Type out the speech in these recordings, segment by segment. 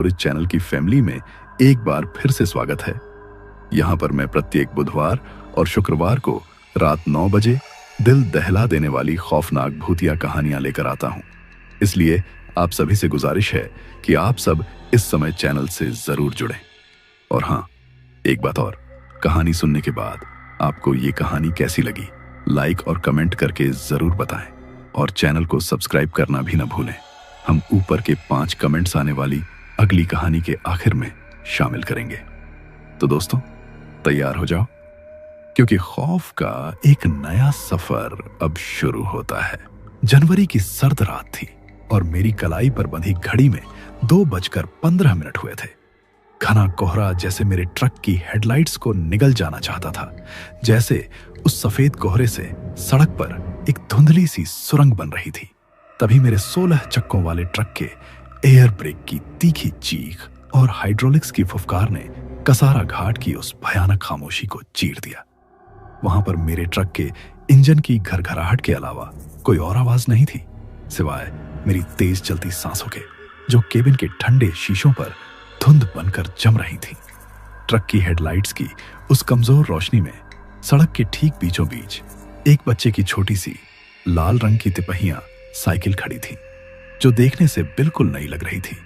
और इस चैनल की फैमिली में एक बार फिर से स्वागत है। यहाँ पर मैं प्रत्येक बुधवार और शुक्रवार को रात 9 बजे दिल दहला देने वाली खौफनाक भूतिया कहानियां लेकर आता हूँ। इसलिए आप सभी से गुजारिश है कि आप सब इस समय चैनल से जरूर जुड़ें। और हाँ, एक बात और, कहानी सुनने के बाद आपको ये कहानी कैसी लगी लाइक और कमेंट करके जरूर बताएं और चैनल को सब्सक्राइब करना भी न भूलें। हम ऊपर के 5 कमेंट्स आने वाली अगली कहानी के आखिर में शामिल करेंगे। तो दोस्तों, तैयार हो जाओ, क्योंकि खौफ का एक नया सफर अब शुरू होता है। जनवरी की सर्द रात थी और मेरी कलाई पर बंधी घड़ी में 2:15 हुए थे। घना कोहरा जैसे मेरे ट्रक की हेडलाइट्स को निगल जाना चाहता था। जैसे उस सफेद कोहरे से सड़क पर एक धुंधली सी सुरंग बन रही थी। तभी मेरे 16 चक्कों वाले ट्रक के एयर ब्रेक की तीखी चीख और हाइड्रोलिक्स की फुफकार ने कसारा घाट की उस भयानक खामोशी को चीर दिया। वहां पर मेरे ट्रक के इंजन की घरघराहट के अलावा कोई और आवाज नहीं थी, सिवाय मेरी तेज चलती सांसों के, जो केबिन के ठंडे शीशों पर धुंध बनकर जम रही थी। ट्रक की हेडलाइट्स की उस कमजोर रोशनी में सड़क के ठीक बीचों बीच एक बच्चे की छोटी सी लाल रंग की तिपहिया साइकिल खड़ी थी, जो देखने से बिल्कुल नई लग रही थी।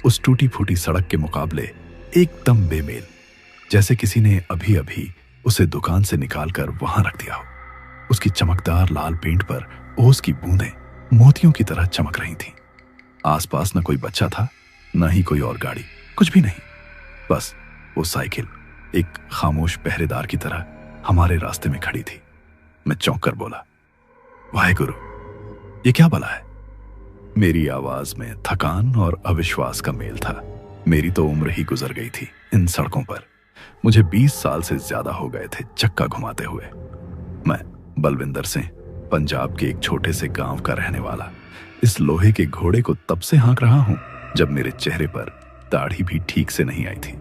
उस टूटी फूटी सड़क के मुकाबले एकदम बेमेल, जैसे किसी ने अभी अभी उसे दुकान से निकालकर वहां रख दिया हो। उसकी चमकदार लाल पेंट पर ओस की बूंदें मोतियों की तरह चमक रही थीं। आसपास न कोई बच्चा था, न ही कोई और गाड़ी, कुछ भी नहीं। बस वो साइकिल एक खामोश पहरेदार की तरह हमारे रास्ते में खड़ी थी। मैं चौंक कर बोला, वाहेगुरु, ये क्या भला है? मेरी आवाज में थकान और अविश्वास का मेल था। मेरी तो उम्र ही गुजर गई थी इन सड़कों पर। मुझे 20 साल से ज्यादा हो गए थे चक्का घुमाते हुए। मैं बलविंदर सिंह, पंजाब के एक छोटे से गांव का रहने वाला, इस लोहे के घोड़े को तब से हाँक रहा हूं जब मेरे चेहरे पर दाढ़ी भी ठीक से नहीं आई थी।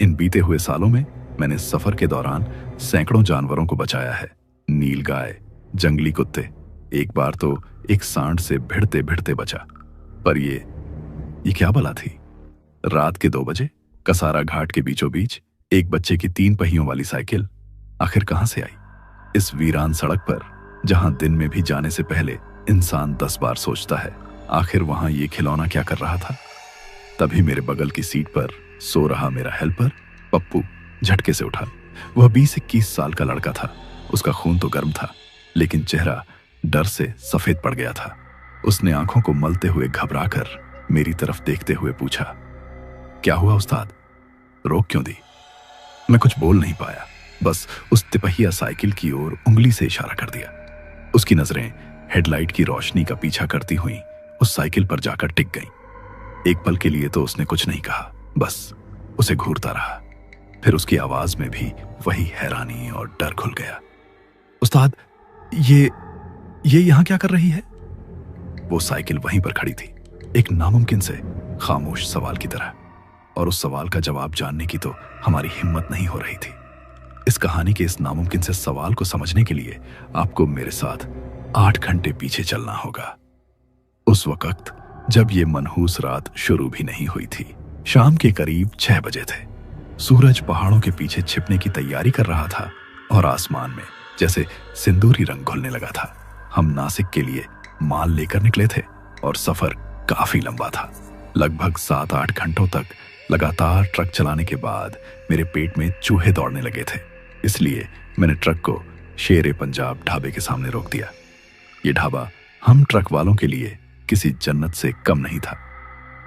इन बीते हुए सालों में मैंने सफर के दौरान सैकड़ों जानवरों को बचाया है। नीलगाय, जंगली कुत्ते, एक बार तो एक सांड से भिड़ते भिड़ते बचा। पर ये क्या भला थी? रात के 2 बजे कसारा घाट के बीचों बीच एक बच्चे की 3 पहियों वाली साइकिल आखिर कहां से आई? इस वीरान सड़क पर, जहां दिन में भी जाने से पहले इंसान 10 बार सोचता है, आखिर वहां ये खिलौना क्या कर रहा था? तभी मेरे बगल की सीट पर सो रहा मेरा हेल्पर पप्पू झटके से उठा। वह 20-21 साल का लड़का था। उसका खून तो गर्म था, लेकिन चेहरा डर से सफेद पड़ गया था। उसने आंखों को मलते हुए घबराकर मेरी तरफ देखते हुए पूछा, क्या हुआ उस्ताद? रोक क्यों दी? मैं कुछ बोल नहीं पाया, बस उस तिपहिया साइकिल की ओर उंगली से इशारा कर दिया। उसकी नजरें हेडलाइट की रोशनी का पीछा करती हुई उस साइकिल पर जाकर टिक गईं। एक पल के लिए तो उसने कुछ नहीं कहा, बस उसे घूरता रहा। फिर उसकी आवाज में भी वही हैरानी और डर घुल गया। उस्ताद, ये यहां क्या कर रही है? वो साइकिल वहीं पर खड़ी थी, एक नामुमकिन से खामोश सवाल की तरह। और उस सवाल का जवाब जानने की तो हमारी हिम्मत नहीं हो रही थी। इस कहानी के इस नामुमकिन से सवाल को समझने के लिए आपको मेरे साथ 8 घंटे पीछे चलना होगा। उस वक्त जब ये मनहूस रात शुरू भी नहीं हुई थी। शाम के करीब 6 बजे थे। सूरज पहाड़ों के पीछे छिपने की तैयारी कर रहा था और आसमान में जैसे सिंदूरी रंग घुलने लगा था। हम नासिक के लिए माल लेकर निकले थे और सफर काफी लंबा था। लगभग 7-8 घंटों तक लगातार ट्रक चलाने के बाद मेरे पेट में चूहे दौड़ने लगे थे। इसलिए मैंने ट्रक को शेर पंजाब ढाबे के सामने रोक दिया। ये ढाबा हम ट्रक वालों के लिए किसी जन्नत से कम नहीं था।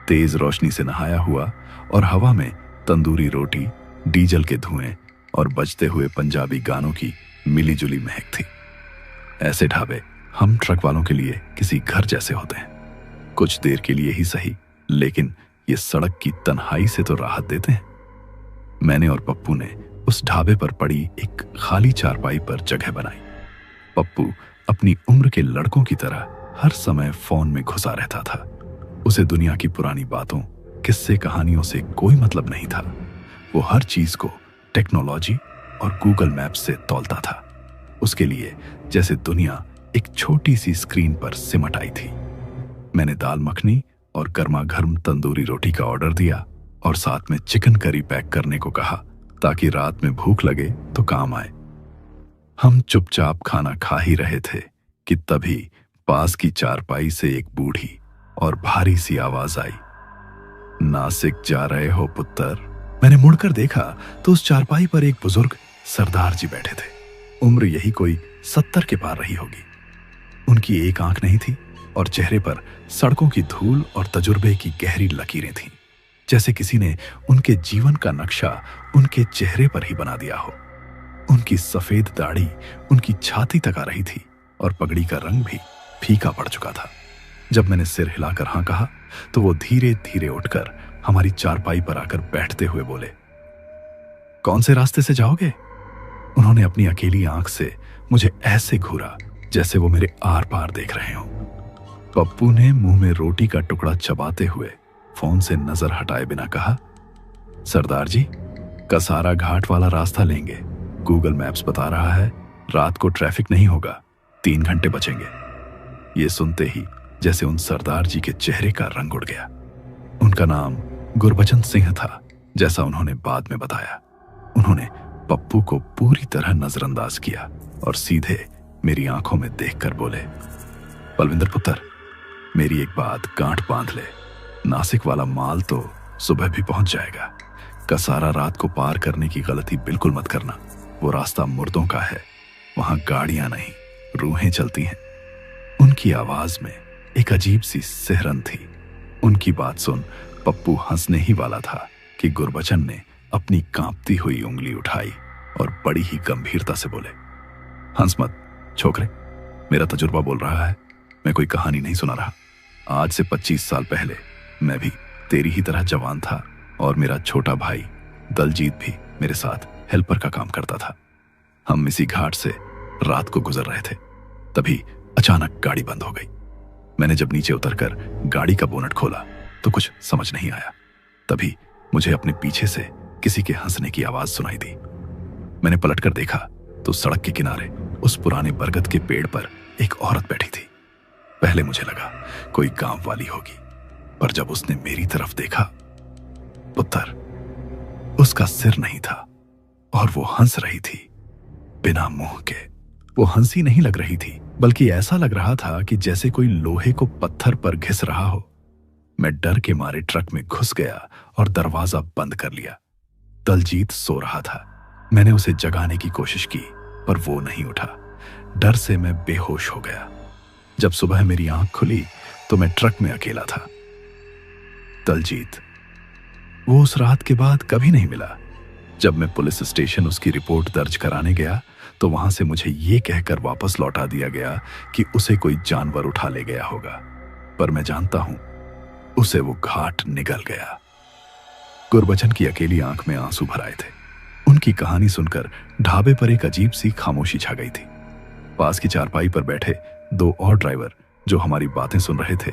तेज रोशनी से नहाया हुआ और हवा में तंदूरी रोटी, डीजल के धुएं और बजते हुए पंजाबी गानों की मिलीजुली महक थी। ऐसे ढाबे हम ट्रक वालों के लिए किसी घर जैसे होते हैं। कुछ देर के लिए ही सही, लेकिन ये सड़क की तन्हाई से तो राहत देते हैं। मैंने और पप्पू ने उस ढाबे पर पड़ी एक खाली चारपाई पर जगह बनाई। पप्पू अपनी उम्र के लड़कों की तरह हर समय फोन में घुसा रहता था। उसे दुनिया की पुरानी बातों, किस्से कहानियों से कोई मतलब नहीं था। वो हर चीज को टेक्नोलॉजी और गूगल मैप्स से तौलता था। उसके लिए जैसे दुनिया एक छोटी सी स्क्रीन पर सिमट आई थी। मैंने दाल मखनी और गर्मा गर्म तंदूरी रोटी का ऑर्डर दिया और साथ में चिकन करी पैक करने को कहा ताकि रात में भूख लगे तो काम आए। हम चुपचाप खाना खा ही रहे थे कि तभी पास की चारपाई से एक बूढ़ी और भारी सी आवाज आई, नासिक जा रहे हो पुत्र? मैंने मुड़कर देखा तो उस चारपाई पर एक बुजुर्ग सरदार जी बैठे थे। उम्र यही कोई 70 के पार रही होगी। उनकी एक आंख नहीं थी और चेहरे पर सड़कों की धूल और तजुर्बे की गहरी लकीरें थीं, जैसे किसी ने उनके जीवन का नक्शा उनके चेहरे पर ही बना दिया हो। उनकी सफेद दाढ़ी उनकी छाती तक आ रही थी और पगड़ी का रंग भी फीका पड़ चुका था। जब मैंने सिर हिलाकर हां कहा तो वो धीरे धीरे उठकर हमारी चारपाई पर आकर बैठते हुए बोले, कौन से रास्ते से जाओगे? उन्होंने अपनी अकेली आंख से मुझे ऐसे घूरा जैसे वो मेरे आर पार देख रहे हों। पप्पू ने मुंह में रोटी का टुकड़ा चबाते हुए फोन से नजर हटाए बिना कहा, सरदार जी, कसारा घाट वाला रास्ता लेंगे। गूगल मैप्स बता रहा है रात को ट्रैफिक नहीं होगा, 3 घंटे बचेंगे। ये सुनते ही जैसे उन सरदार जी के चेहरे का रंग उड़ गया। उनका नाम गुरबचन सिंह था, जैसा उन्होंने बाद में बताया। उन्होंने पप्पू को पूरी तरह नजरअंदाज किया और सीधे मेरी आंखों में देखकर बोले, बलविंदर पुत्र, मेरी एक बात गांठ बांध ले, नासिक वाला माल तो सुबह भी पहुंच जाएगा। कसारा रात को पार करने की गलती बिल्कुल मत करना। वो रास्ता मुर्दों का है, वहां गाड़ियां नहीं, रूहें चलती हैं। उनकी आवाज में एक अजीब सी सिहरन थी। उनकी बात सुन पप्पू हंसने ही वाला था कि गुरबचन ने अपनी कांपती हुई उंगली उठाई और बड़ी ही गंभीरता से बोले, हंस मत छोकरे, मेरा तजुर्बा बोल रहा है, मैं कोई कहानी नहीं सुना रहा। आज से 25 साल पहले मैं भी तेरी ही तरह जवान था और मेरा छोटा भाई दलजीत भी मेरे साथ हेल्पर का काम करता था। हम इसी घाट से रात को गुजर रहे थे, तभी अचानक गाड़ी बंद हो गई। मैंने जब नीचे उतरकर गाड़ी का बोनट खोला तो कुछ समझ नहीं आया। तभी मुझे अपने पीछे से किसी के हंसने की आवाज सुनाई दी। मैंने पलटकर देखा तो सड़क के किनारे उस पुराने बरगद के पेड़ पर एक औरत बैठी थी। पहले मुझे लगा कोई गांव वाली होगी, पर जब उसने मेरी तरफ देखा, पुत्र, उसका सिर नहीं था और वो हंस रही थी बिना मुंह के। वो हंसी नहीं लग रही थी, बल्कि ऐसा लग रहा था कि जैसे कोई लोहे को पत्थर पर घिस रहा हो। मैं डर के मारे ट्रक में घुस गया और दरवाजा बंद कर लिया। दलजीत सो रहा था। मैंने उसे जगाने की कोशिश की, पर वो नहीं उठा। डर से मैं बेहोश हो गया। जब सुबह मेरी आंख खुली तो मैं ट्रक में अकेला था। दलजीत, वो उस रात के बाद कभी नहीं मिला। जब मैं पुलिस स्टेशन उसकी रिपोर्ट दर्ज कराने गया तो वहां से मुझे ये कहकर वापस लौटा दिया गया कि उसे कोई जानवर उठा ले गया होगा, पर मैं जानता हूं उसे वो घाट निगल गया। गुरबचन की अकेली आंख में आंसू भर आए थे। उनकी कहानी सुनकर ढाबे पर एक अजीब सी खामोशी छा गई थी। पास की चारपाई पर बैठे 2 और ड्राइवर जो हमारी बातें सुन रहे थे,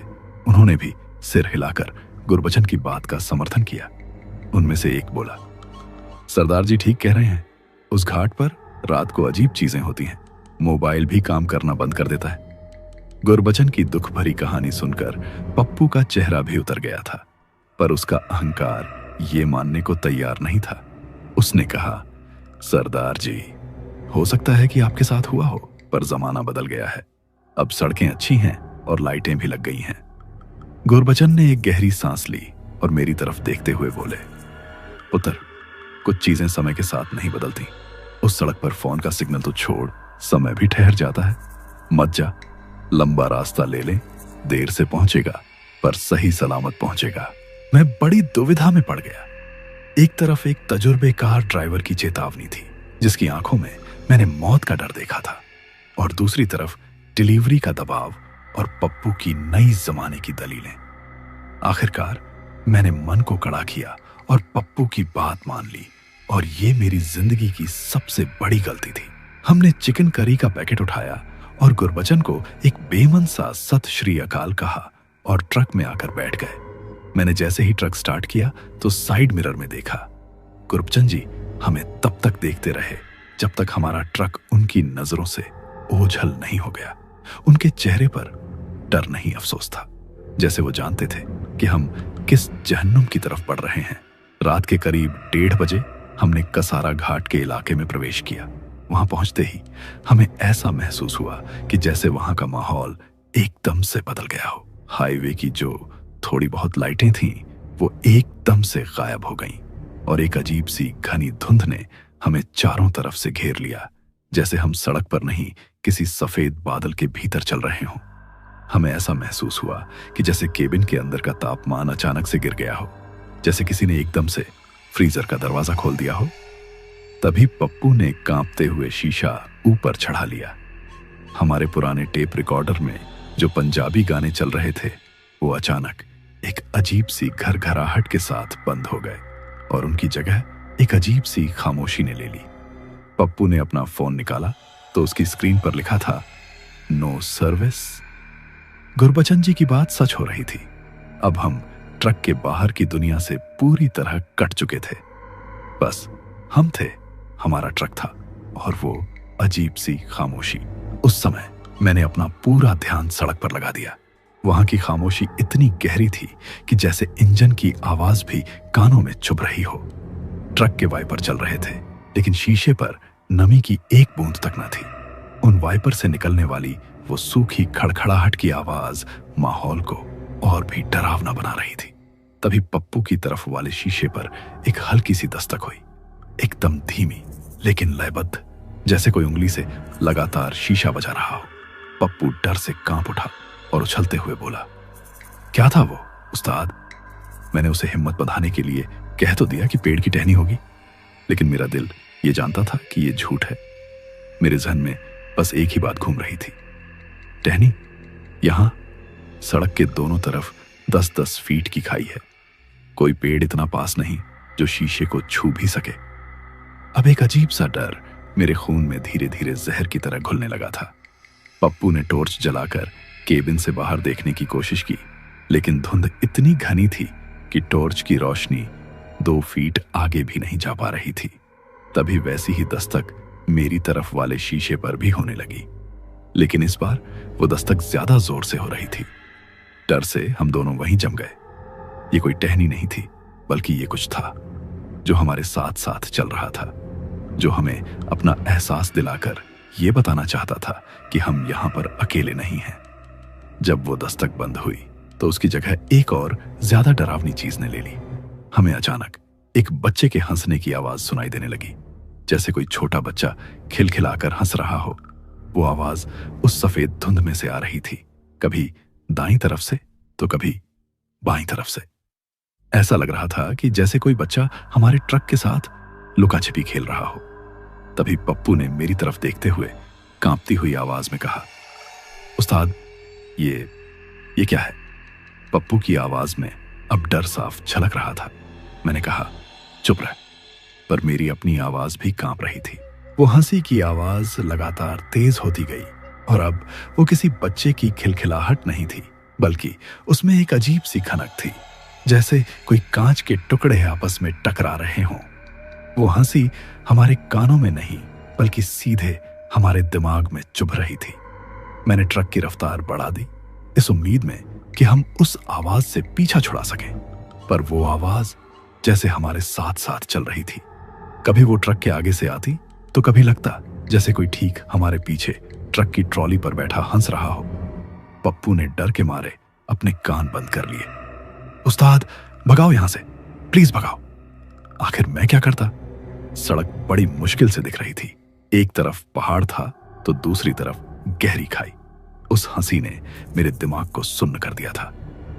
उन्होंने भी सिर हिलाकर गुरबचन की बात का समर्थन किया। उनमें से एक बोला, सरदार जी ठीक कह रहे हैं, उस घाट पर रात को अजीब चीजें होती हैं, मोबाइल भी काम करना बंद कर देता है। गुरबचन की दुख भरी कहानी सुनकर पप्पू का चेहरा भी उतर गया था, पर उसका अहंकार ये मानने को तैयार नहीं था। उसने कहा, सरदार जी, हो सकता है कि आपके साथ हुआ हो, पर जमाना बदल गया है। अब सड़कें अच्छी हैं और लाइटें भी लग गई हैं। गुरबचन ने एक गहरी सांस ली और मेरी तरफ देखते हुए बोले, पुत्र, कुछ चीजें समय के साथ नहीं बदलती। उस सड़क पर फोन का सिग्नल तो छोड़, समय भी ठहर जाता है। मत जा, लंबा रास्ता ले ले, देर से पहुंचेगा पर सही सलामत पहुंचेगा। मैं बड़ी दुविधा में पड़ गया। एक तरफ एक तजुर्बेकार ड्राइवर की चेतावनी थी, जिसकी आंखों में मैंने मौत का डर देखा था, और दूसरी तरफ डिलीवरी का दबाव और पप्पू की नई जमाने की दलीलें। आखिरकार मैंने मन को कड़ा किया और पप्पू की बात मान ली, और ये मेरी जिंदगी की सबसे बड़ी गलती थी। हमने चिकन करी का पैकेट उठाया और गुरबचन को एक बेमन सा सत श्री अकाल कहा और ट्रक में आकर बैठ गए। मैंने जैसे ही ट्रक स्टार्ट किया तो साइड मिरर में देखा। गुरबचन जी हमें तब तक देखते रहे जब तक हमारा ट्रक उनकी नजरों से ओझल नहीं हो गया। उनके चेहरे पर डर नहीं, अफसोस था, जैसे वो जानते थे कि हम किस जहन्नुम की तरफ बढ़ रहे हैं। रात के करीब 1:30 बजे हमने कसारा घाट के इलाके में प्रवेश किया। वहां पहुंचते ही हमें ऐसा महसूस हुआ कि जैसे वहां का माहौल एकदम से बदल गया हो। हाईवे की जो थोड़ी बहुत लाइटें थीं वो एकदम से गायब हो गईं और एक अजीब सी घनी धुंध ने हमें चारों तरफ से घेर लिया, जैसे हम सड़क पर नहीं किसी सफेद बादल के भीतर चल रहे हों। हमें ऐसा महसूस हुआ कि जैसे केबिन के अंदर का तापमान अचानक से गिर गया हो, जैसे किसी ने एकदम से फ्रीजर का दरवाजा खोल दिया हो। तभी पप्पू ने कांपते हुए शीशा ऊपर चढ़ा लिया। हमारे पुराने टेप रिकॉर्डर में जो पंजाबी गाने चल रहे थे वो अचानक एक अजीब सी घरघराहट के साथ बंद हो गए और उनकी जगह एक अजीब सी खामोशी ने ले ली। पप्पू ने अपना फोन निकाला तो उसकी स्क्रीन पर लिखा था नो सर्विस। गुरबचन जी की बात सच हो रही थी। अब हम ट्रक के बाहर की दुनिया से पूरी तरह कट चुके थे। बस हम थे, हमारा ट्रक था और वो अजीब सी खामोशी। उस समय मैंने अपना पूरा ध्यान सड़क पर लगा दिया। वहां की खामोशी इतनी गहरी थी कि जैसे इंजन की आवाज भी कानों में चुभ रही हो। ट्रक के वाइपर चल रहे थे लेकिन शीशे पर नमी की एक बूंद तक न थी। उन वाइपर से निकलने वाली वो सूखी खड़खड़ाहट की आवाज माहौल को और भी डरावना बना रही थी। तभी पप्पू की तरफ वाले शीशे पर एक हल्की सी दस्तक हुई, एकदम धीमी लेकिन लयबद्ध, जैसे कोई उंगली से लगातार शीशा बजा रहा हो। पप्पू डर से कांप उठा और उछलते हुए बोला, क्या था वो उस्ताद? मैंने उसे हिम्मत बंधाने के लिए कह तो दिया कि पेड़ की टहनी होगी, लेकिन मेरा दिल ये जानता था कि ये झूठ है। मेरे जहन में बस एक ही बात घूम रही थी, टहनी यहां सड़क के दोनों तरफ 10-10 फीट की खाई है। कोई पेड़ इतना पास नहीं जो शीशे को छू भी सके। अब एक अजीब सा डर मेरे खून में धीरे धीरे जहर की तरह घुलने लगा था। पप्पू ने टॉर्च जलाकर केबिन से बाहर देखने की कोशिश की, लेकिन धुंध इतनी घनी थी कि टॉर्च की रोशनी 2 फीट आगे भी नहीं जा पा रही थी। तभी वैसी ही दस्तक मेरी तरफ वाले शीशे पर भी होने लगी, लेकिन इस बार वो दस्तक ज्यादा जोर से हो रही थी। डर से हम दोनों वहीं जम गए। ये कोई टहनी नहीं थी, बल्कि ये कुछ था जो हमारे साथ साथ चल रहा था, जो हमें अपना एहसास दिलाकर ये बताना चाहता था कि हम यहां पर अकेले नहीं हैं। जब वो दस्तक बंद हुई तो उसकी जगह एक और ज्यादा डरावनी चीज ने ले ली। हमें अचानक एक बच्चे के हंसने की आवाज सुनाई देने लगी, जैसे कोई छोटा बच्चा खिलखिलाकर हंस रहा हो। वो आवाज उस सफेद धुंध में से आ रही थी, कभी दाईं तरफ से तो कभी बाईं तरफ से। ऐसा लग रहा था कि जैसे कोई बच्चा हमारे ट्रक के साथ लुका छिपी खेल रहा हो। तभी पप्पू ने मेरी तरफ देखते हुए कांपती हुई आवाज में कहा, उस्ताद ये क्या है? पप्पू की आवाज में अब डर साफ झलक रहा था। मैंने कहा, चुप रह, पर मेरी अपनी आवाज भी कांप रही थी। वो हंसी की आवाज लगातार तेज होती गई और अब वो किसी बच्चे की खिलखिलाहट नहीं थी, बल्कि उसमें एक अजीब सी खनक थी, जैसे कोई कांच के टुकड़े आपस में टकरा रहे हों। वो हंसी हमारे कानों में नहीं बल्कि सीधे हमारे दिमाग में चुभ रही थी। मैंने ट्रक की रफ्तार बढ़ा दी, इस उम्मीद में कि हम उस आवाज से पीछा छुड़ा सकें, पर वो आवाज जैसे हमारे साथ साथ चल रही थी। कभी वो ट्रक के आगे से आती तो कभी लगता जैसे कोई ठीक हमारे पीछे ट्रक की ट्रॉली पर बैठा हंस रहा हो। पप्पू ने डर के मारे अपने कान बंद कर लिए। उस्ताद भगाओ यहां से, प्लीज भगाओ। आखिर मैं क्या करता? सड़क बड़ी मुश्किल से दिख रही थी। एक तरफ पहाड़ था तो दूसरी तरफ गहरी खाई। उस हंसी ने मेरे दिमाग को सुन्न कर दिया था।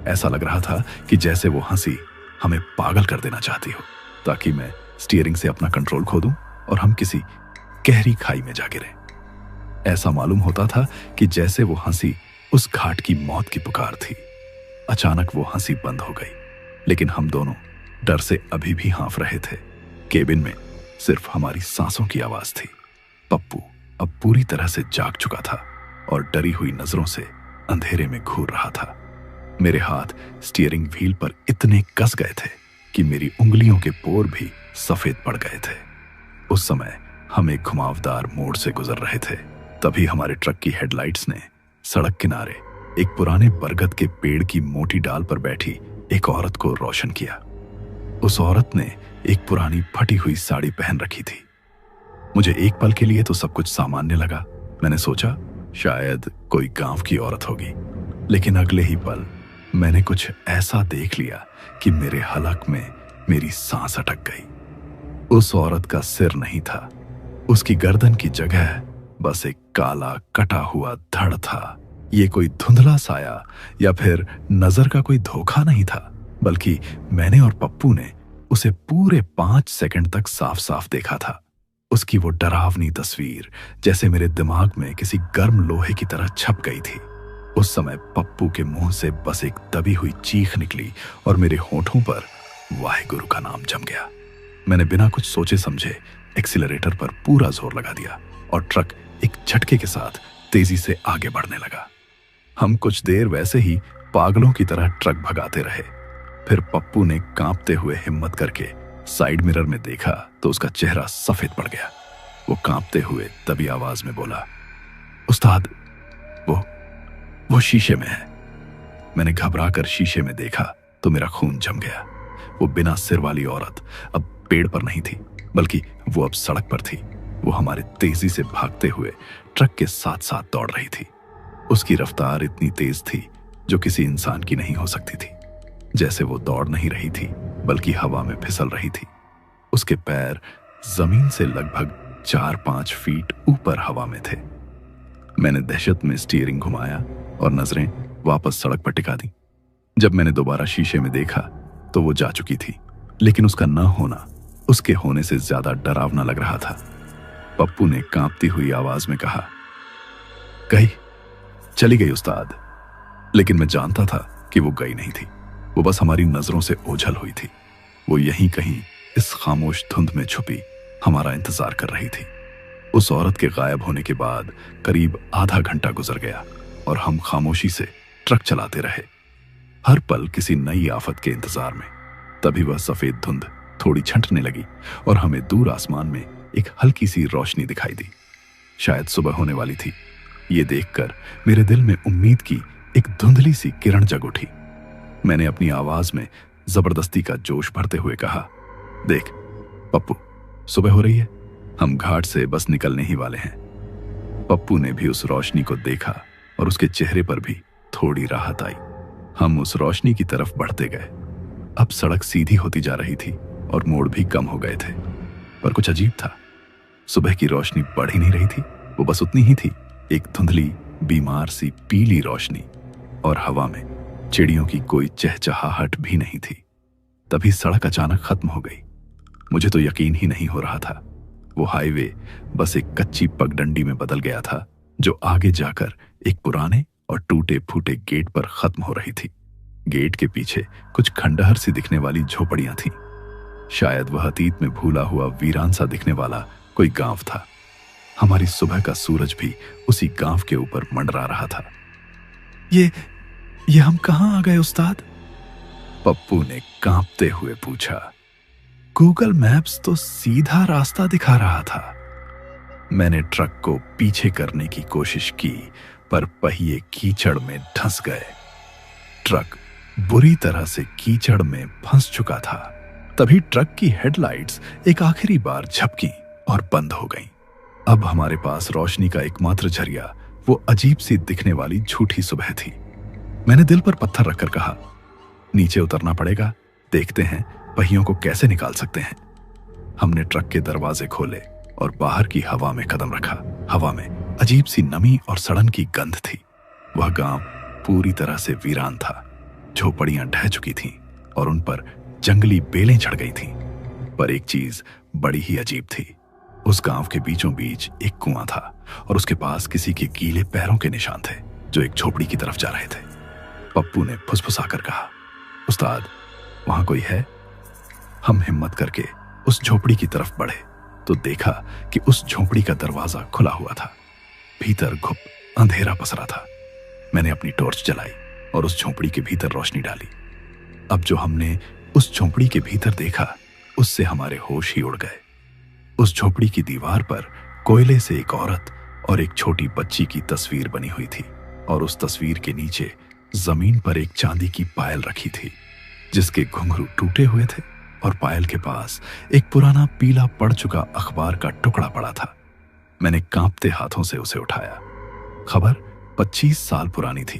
ऐसा लग रहा था कि जैसे वो हंसी हमें पागल कर देना चाहती हो, ताकि मैं स्टीयरिंग से अपना कंट्रोल खो दूं और हम किसी गहरी खाई में जा गिरे। ऐसा मालूम होता था कि जैसे वो हंसी उस घाट की मौत की पुकार थी। अचानक वो हंसी बंद हो गई, लेकिन हम दोनों डर से अभी भी हाँफ रहे थे। केबिन में सिर्फ हमारी सांसों की आवाज थी। पप्पू अब पूरी तरह से जाग चुका था और डरी हुई नजरों से अंधेरे में घूर रहा था। मेरे हाथ स्टीयरिंग व्हील पर इतने कस गए थे कि मेरी उंगलियों के पोर भी सफेद पड़ गए थे। उस समय हम एक घुमावदार मोड़ से गुजर रहे थे। तभी हमारे ट्रक की हेडलाइट्स ने सड़क किनारे एक पुराने बरगद के पेड़ की मोटी डाल पर बैठी एक औरत को रोशन किया। उस औरत ने एक पुरानी फटी हुई साड़ी पहन रखी थी। मुझे एक पल के लिए तो सब कुछ सामान्य लगा। मैंने सोचा शायद कोई गांव की औरत होगी, लेकिन अगले ही पल मैंने कुछ ऐसा देख लिया कि मेरे हलक में मेरी सांस अटक गई। उस औरत का सिर नहीं था, उसकी गर्दन की जगह बस एक काला कटा हुआ धड़ था। ये कोई धुंधला साया या फिर नजर का कोई धोखा नहीं था, बल्कि मैंने और पप्पू ने उसे पूरे 5 सेकंड तक साफ साफ देखा था। उसकी वो डरावनी तस्वीर जैसे मेरे दिमाग में किसी गर्म लोहे की तरह छप गई थी। उस समय पप्पू के मुंह से बस एक दबी हुई चीख निकली और मेरे होठों पर वाहेगुरु का नाम जम गया। मैंने बिना कुछ सोचे समझे एक्सीलरेटर पर पूरा जोर लगा दिया और ट्रक एक झटके के साथ तेजी से आगे बढ़ने लगा। हम कुछ देर वैसे ही पागलों की तरह ट्रक भगाते रहे। फिर पप्पू ने कांपते हुए हिम्मत करके साइड मिरर में देखा तो उसका चेहरा सफेद पड़ गया। वो कांपते हुए दबी आवाज में बोला, उस्ताद, वो शीशे में है। मैंने घबरा कर शीशे में देखा तो मेरा खून जम गया। वो बिना सिर वाली औरत अब पेड़ पर नहीं थी, बल्कि वो अब सड़क पर थी। वो हमारे तेजी से भागते हुए ट्रक के साथ साथ दौड़ रही थी। उसकी रफ्तार इतनी तेज थी जो किसी इंसान की नहीं हो सकती थी। जैसे वो दौड़ नहीं रही थी, बल्कि हवा में फिसल रही थी। उसके पैर जमीन से लगभग 4-5 फीट ऊपर हवा में थे। मैंने दहशत में स्टीयरिंग घुमाया और नजरें वापस सड़क पर टिका दी। जब मैंने दोबारा शीशे में देखा तो वो जा चुकी थी, लेकिन उसका न होना उसके होने से ज्यादा डरावना लग रहा था। पप्पू ने कांपती हुई आवाज में कहा, चली गई उस्ताद। लेकिन मैं जानता था कि वो गई नहीं थी, वो बस हमारी नजरों से ओझल हुई थी। वो यहीं कहीं इस खामोश धुंध में छुपी हमारा इंतजार कर रही थी। उस औरत के गायब होने के बाद करीब आधा घंटा गुजर गया और हम खामोशी से ट्रक चलाते रहे, हर पल किसी नई आफत के इंतजार में। तभी वह सफेद धुंध थोड़ी छंटने लगी और हमें दूर आसमान में एक हल्की सी रोशनी दिखाई दी। शायद सुबह होने वाली थी। ये देखकर मेरे दिल में उम्मीद की एक धुंधली सी किरण जग उठी। मैंने अपनी आवाज में जबरदस्ती का जोश भरते हुए कहा, देख पप्पू, सुबह हो रही है, हम घाट से बस निकलने ही वाले हैं। पप्पू ने भी उस रोशनी को देखा और उसके चेहरे पर भी थोड़ी राहत आई। हम उस रोशनी की तरफ बढ़ते गए। अब सड़क सीधी होती जा रही थी और मोड़ भी कम हो गए थे, पर कुछ अजीब था। सुबह की रोशनी बढ़ ही नहीं रही थी, वो बस उतनी ही थी, एक धुंधली बीमार सी पीली रोशनी, और हवा में चिड़ियों की कोई चहचहाहट भी नहीं थी। तभी सड़क अचानक खत्म हो गई। मुझे तो यकीन ही नहीं हो रहा था। वो हाईवे बस एक कच्ची पगडंडी में बदल गया था, जो आगे जाकर एक पुराने और टूटे फूटे गेट पर खत्म हो रही थी। गेट के पीछे कुछ खंडहर सी दिखने वाली झोपड़ियां थीं। शायद वह अतीत में भूला हुआ वीरान सा दिखने वाला कोई गांव था। हमारी सुबह का सूरज भी उसी गांव के ऊपर मंडरा रहा था। ये हम कहां आ गए उस्ताद? पप्पू ने कांपते हुए पूछा। गूगल मैप्स तो सीधा रास्ता दिखा रहा था। मैंने ट्रक को पीछे करने की कोशिश की, पर पहिए कीचड़ में धंस गए। ट्रक बुरी तरह से कीचड़ में फंस चुका था। तभी ट्रक की हेडलाइट्स एक आखिरी बार झपकी और बंद हो गईं। अब हमारे पास रोशनी का एकमात्र जरिया वो अजीब सी दिखने वाली झूठी सुबह थी। मैंने दिल पर पत्थर रखकर कहा, नीचे उतरना पड़ेगा, देखते हैं पहियों को कैसे निकाल सकते हैं। हमने ट्रक के दरवाजे खोले और बाहर की हवा में कदम रखा। हवा में अजीब सी नमी और सड़न की गंध थी। वह गांव पूरी तरह से वीरान था। झोपड़ियां ढह चुकी थीं और उन पर जंगली बेलें चढ़ गई थीं। पर एक चीज बड़ी ही अजीब थी। उस गांव के बीचों बीच एक कुआं था और उसके पास किसी के गीले पैरों के निशान थे, जो एक झोपड़ी की तरफ जा रहे थे। पप्पू ने फुसफुसाकर कहा, उस्ताद, वहां कोई है? हम हिम्मत करके उस झोपड़ी की तरफ बढ़े तो देखा कि उस झोपड़ी का दरवाजा खुला हुआ था। भीतर घुप अंधेरा पसरा था। मैंने अपनी टॉर्च जलाई और उस झोपड़ी के भीतर रोशनी डाली। अब जो हमने उस झोपड़ी के भीतर देखा, उससे हमारे होश ही उड़ गए। उस झोपड़ी की दीवार पर कोयले से एक औरत और एक छोटी बच्ची की तस्वीर बनी हुई थी और उस तस्वीर के नीचे जमीन पर एक चांदी की पायल रखी थी। जिसके घुंघरू टूटे हुए थे और पायल के पास एक पुराना पीला पड़ चुका अखबार का टुकड़ा पड़ा था। मैंने कांपते हाथों से उसे उठाया। खबर 25 साल पुरानी थी।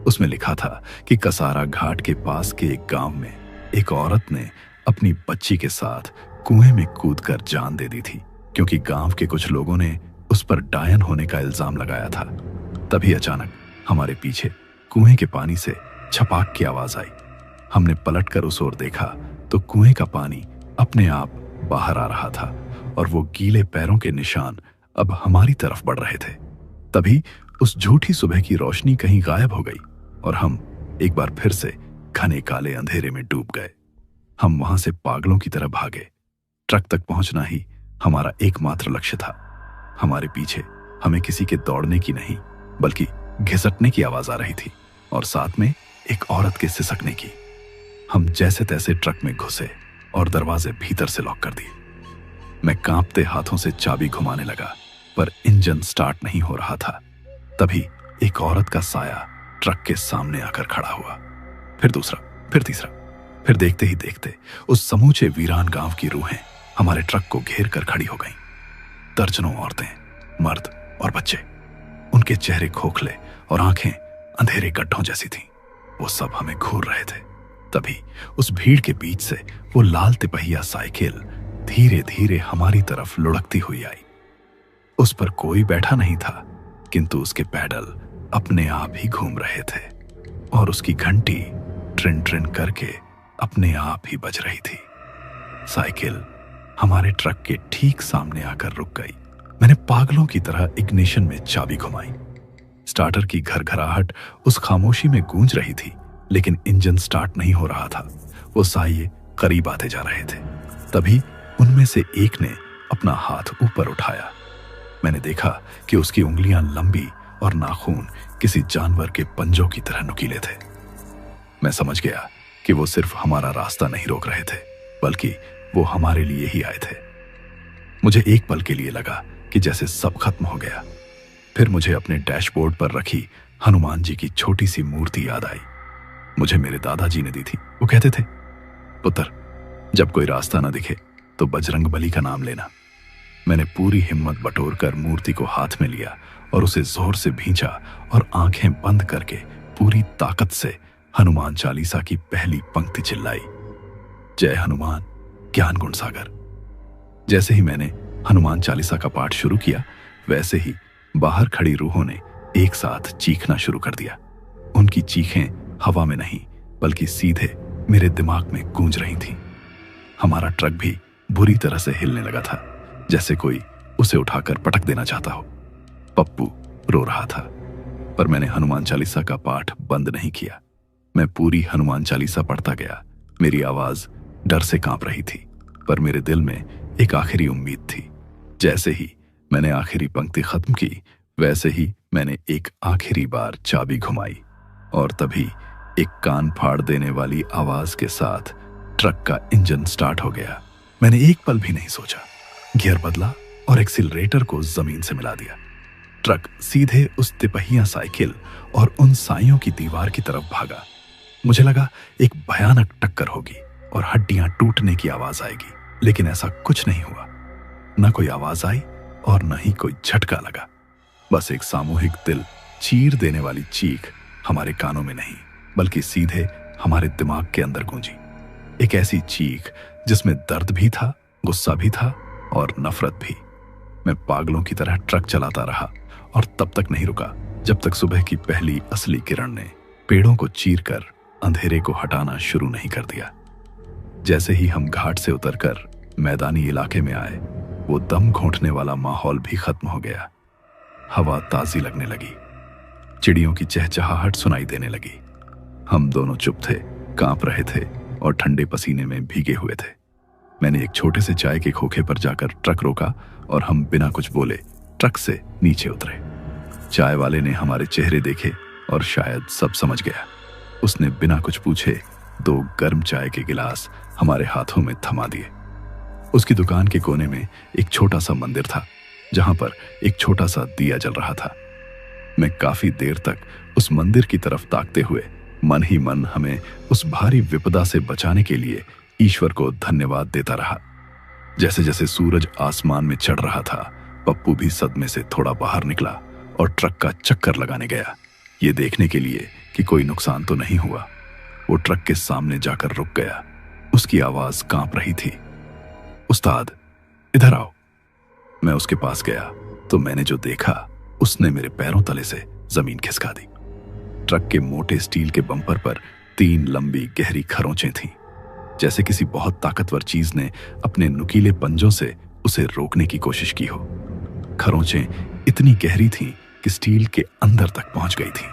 उसमें लिखा था कि कसारा घाट के पास के एक गांव में एक औरत ने अपनी बच्ची के साथ कुएं में कूदकर जान दे दी थी, क्योंकि गांव के कुछ लोगों ने उस पर डायन होने का इल्जाम लगाया था। तभी अचानक हमारे पीछे कुएं के पानी से छपाक की आवाज आई। हमने पलटकर उस ओर देखा तो कुएं का पानी अपने आप बाहर आ रहा था और वो गीले पैरों के निशान अब हमारी तरफ बढ़ रहे थे। तभी उस झूठी सुबह की रोशनी कहीं गायब हो गई और हम एक बार फिर से घने काले अंधेरे में डूब गए। हम वहां से पागलों की तरह भागे। ट्रक तक पहुंचना ही हमारा एकमात्र लक्ष्य था। हमारे पीछे हमें किसी के दौड़ने की नहीं बल्कि घिसटने की आवाज आ रही थी और साथ में एक औरत के सिसकने की। हम जैसे तैसे ट्रक में घुसे और दरवाजे भीतर से लॉक कर दिए। मैं कांपते हाथों से चाबी घुमाने लगा पर इंजन स्टार्ट नहीं हो रहा था। तभी एक औरत का साया ट्रक के सामने आकर खड़ा हुआ। फिर दूसरा, फिर तीसरा, फिर देखते ही देखते उस समूचे वीरान गांव की रूहें हमारे ट्रक को घेर कर खड़ी हो गईं। दर्जनों औरतें, मर्द और बच्चे। उनके चेहरे खोखले और आंखें अंधेरे गड्ढों जैसी थीं। वो सब हमें घूर रहे थे। तभी उस भीड़ के बीच से वो लाल तिपहिया साइकिल धीरे धीरे हमारी तरफ लुढ़कती हुई आई। उस पर कोई बैठा नहीं था, किंतु उसके पैडल अपने आप ही घूम रहे थे और उसकी घंटी ट्रिन ट्रिन करके अपने आप ही बज रही थी। साइकिल हमारे ट्रक के ठीक सामने आकर रुक गई। मैंने पागलों की तरह इग्निशन में चाबी घुमाई। स्टार्टर की घरघराहट उस खामोशी में गूंज रही थी, लेकिन इंजन स्टार्ट नहीं हो रहा था। वो साये करीब आते जा रहे थे। तभी उनमें से एक ने अपना हाथ ऊपर उठाया। मैंने देखा कि उसकी उंगलियां लंबी और नाखून किसी जानवर के पंजों की तरह नुकीले थे। मैं समझ गया कि वो सिर्फ हमारा रास्ता नहीं रोक रहे थे, बल्कि वो हमारे लिए ही आए थे। मुझे एक पल के लिए लगा कि जैसे सब खत्म हो गया। फिर मुझे अपने डैशबोर्ड पर रखी हनुमान जी की छोटी सी मूर्ति याद आई। मुझे मेरे दादाजी ने दी थी। वो कहते थे, पुत्र, जब कोई रास्ता ना दिखे तो बजरंग बली का नाम लेना। मैंने पूरी हिम्मत बटोर कर मूर्ति को हाथ में लिया और उसे जोर से भींचा और आंखें बंद करके पूरी ताकत से हनुमान चालीसा की पहली पंक्ति चिल्लाई, जय हनुमान ज्ञान गुण सागर। जैसे ही मैंने हनुमान चालीसा का पाठ शुरू किया, वैसे ही बाहर खड़ी रूहों ने एक साथ चीखना शुरू कर दिया। उनकी चीखें हवा में नहीं बल्कि सीधे मेरे दिमाग में गूंज रही थीं। हमारा ट्रक भी बुरी तरह से हिलने लगा था, जैसे कोई उसे उठाकर पटक देना चाहता हो। पप्पू रो रहा था, पर मैंने हनुमान चालीसा का पाठ बंद नहीं किया। मैं पूरी हनुमान चालीसा पढ़ता गया। मेरी आवाज डर से कांप रही थी, पर मेरे दिल में एक आखिरी उम्मीद थी। जैसे ही मैंने आखिरी पंक्ति खत्म की, वैसे ही मैंने एक आखिरी बार चाबी घुमाई और तभी एक कान फाड़ देने वाली आवाज के साथ ट्रक का इंजन स्टार्ट हो गया। मैंने एक पल भी नहीं सोचा, गियर बदला और एक्सीलरेटर को जमीन से मिला दिया। ट्रक सीधे उस तिपहिया साइकिल और उन साइयों की दीवार की तरफ भागा। मुझे लगा एक भयानक टक्कर होगी और हड्डियां टूटने की आवाज आएगी, लेकिन ऐसा कुछ नहीं हुआ। न कोई आवाज आई और न ही कोई झटका लगा। बस एक सामूहिक दिल चीर देने वाली चीख हमारे कानों में नहीं बल्कि सीधे हमारे दिमाग के अंदर गूंजी। एक ऐसी चीख जिसमें दर्द भी था, गुस्सा भी था और नफरत भी। मैं पागलों की तरह ट्रक चलाता रहा और तब तक नहीं रुका जब तक सुबह की पहली असली किरण ने पेड़ों को चीरकर अंधेरे को हटाना शुरू नहीं कर दिया। जैसे ही हम घाट से उतरकर मैदानी इलाके में आए, वो दम घोंटने वाला माहौल भी खत्म हो गया। हवा ताजी लगने लगी, चिड़ियों की चहचहाहट सुनाई देने लगी। हम दोनों चुप थे, कांप रहे थे और ठंडे पसीने में भीगे हुए थे। मैंने एक छोटे से चाय के खोखे पर जाकर ट्रक रोका और हम बिना कुछ बोले ट्रक से नीचे उतरे। चाय वाले ने हमारे चेहरे देखे और शायद सब समझ गया। उसने बिना कुछ पूछे 2 गर्म चाय के गिलास हमारे हाथों में थमा दिए। उसकी दुकान के कोने में एक छोटा सा मंदिर था, जहां पर एक छोटा सा दिया जल रहा था। मैं काफी देर तक उस मंदिर की तरफ ताकते हुए ट्रक चलाता रहा। जैसे ही वो मंदिर के करीब पहुंचा, मैं अपनी चाय बंद कर दी। ट्रक में बैठकर मैंने सोचा, अगर आज मेरी मौत हो गई तो मन ही मन हमें उस भारी विपदा से बचाने के लिए ईश्वर को धन्यवाद देता रहा। जैसे जैसे सूरज आसमान में चढ़ रहा था, पप्पू भी सदमे से थोड़ा बाहर निकला और ट्रक का चक्कर लगाने गया, ये देखने के लिए कि कोई नुकसान तो नहीं हुआ। वो ट्रक के सामने जाकर रुक गया। उसकी आवाज कांप रही थी। उस्ताद, इधर आओ। मैं उसके पास गया तो मैंने जो देखा उसने मेरे पैरों तले से जमीन खिसका दी। ट्रक के मोटे स्टील के बम्पर पर 3 लंबी गहरी खरोंचें थीं, जैसे किसी बहुत ताकतवर चीज ने अपने नुकीले पंजों से उसे रोकने की कोशिश की हो। खरोंचें इतनी गहरी थीं कि स्टील के अंदर तक पहुंच गई थीं,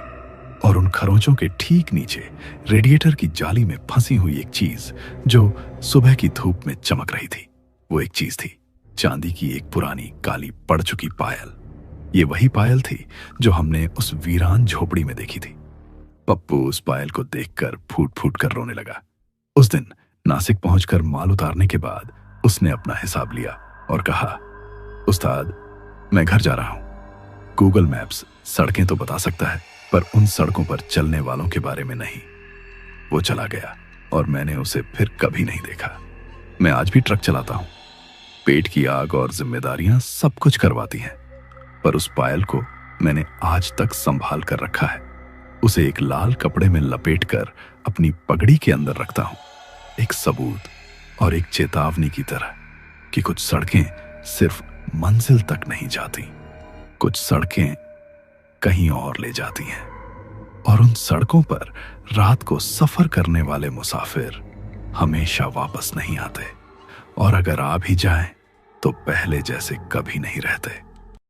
और उन खरोंचों के ठीक नीचे रेडिएटर की जाली में फंसी हुई एक चीज जो सुबह की धूप में चमक रही थी। वो एक चीज थी चांदी की एक पुरानी काली पड़ चुकी पायल। ये वही पायल थी जो हमने उस वीरान झोपड़ी में देखी थी। पप्पू उस पायल को देखकर फूट फूट कर रोने लगा। उस दिन नासिक पहुंचकर माल उतारने के बाद उसने अपना हिसाब लिया और कहा, उस्ताद, मैं घर जा रहा हूं। गूगल मैप्स सड़कें तो बता सकता है, पर उन सड़कों पर चलने वालों के बारे में नहीं। वो चला गया और मैंने उसे फिर कभी नहीं देखा। मैं आज भी ट्रक चलाता हूं। पेट की आग और जिम्मेदारियां सब कुछ करवाती हैं, पर उस पायल को मैंने आज तक संभाल कर रखा है। उसे एक लाल कपड़े में लपेटकर अपनी पगड़ी के अंदर रखता हूं, एक सबूत और एक चेतावनी की तरह कि कुछ सड़कें सिर्फ मंजिल तक नहीं जाती, कुछ सड़कें कहीं और ले जाती हैं। और उन सड़कों पर रात को सफर करने वाले मुसाफिर हमेशा वापस नहीं आते, और अगर आ भी जाएं तो पहले जैसे कभी नहीं रहते।